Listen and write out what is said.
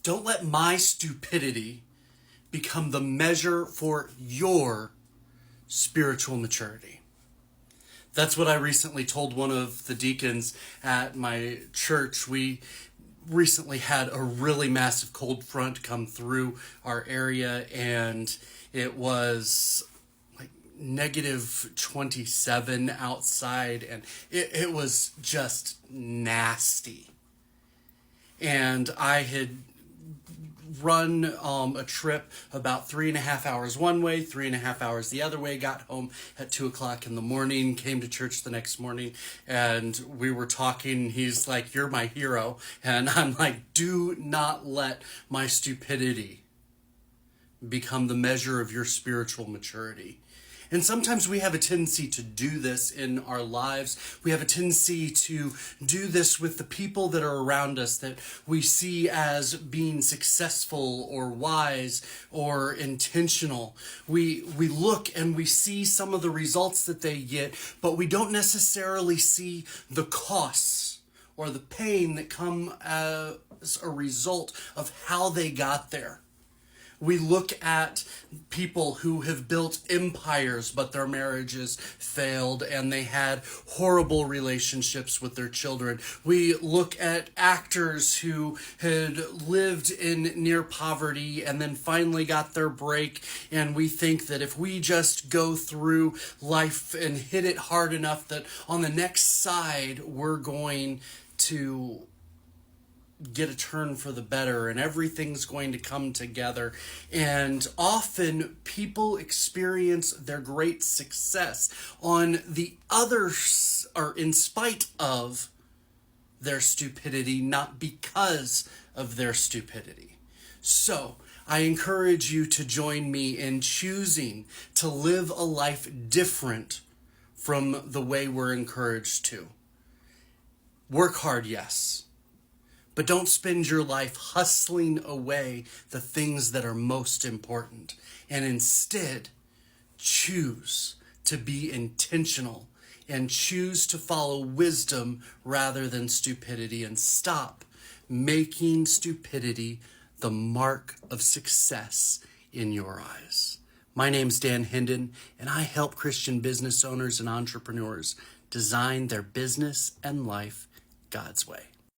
Don't let my stupidity become the measure for your spiritual maturity. That's what I recently told one of the deacons at my church. We recently had a really massive cold front come through our area, and it was like negative 27 outside, and it was just nasty. And I had run a trip about 3.5 hours one way, 3.5 hours the other way, got home at 2:00 in the morning, came to church the next morning, and we were talking. He's like, "You're my hero." And I'm like, do not let my stupidity become the measure of your spiritual maturity. And sometimes we have a tendency to do this in our lives. We have a tendency to do this with the people that are around us that we see as being successful or wise or intentional. We look and we see some of the results that they get, but we don't necessarily see the costs or the pain that come as a result of how they got there. We look at people who have built empires, but their marriages failed and they had horrible relationships with their children. We look at actors who had lived in near poverty and then finally got their break, and we think that if we just go through life and hit it hard enough that on the next side we're going to get a turn for the better and everything's going to come together. And often people experience their great success on the others, or in spite of their stupidity, not because of their stupidity. So I encourage you to join me in choosing to live a life different from the way we're encouraged to. Work hard, yes. But don't spend your life hustling away the things that are most important. And instead, choose to be intentional and choose to follow wisdom rather than stupidity, and stop making stupidity the mark of success in your eyes. My name's Dan Hendon, and I help Christian business owners and entrepreneurs design their business and life God's way.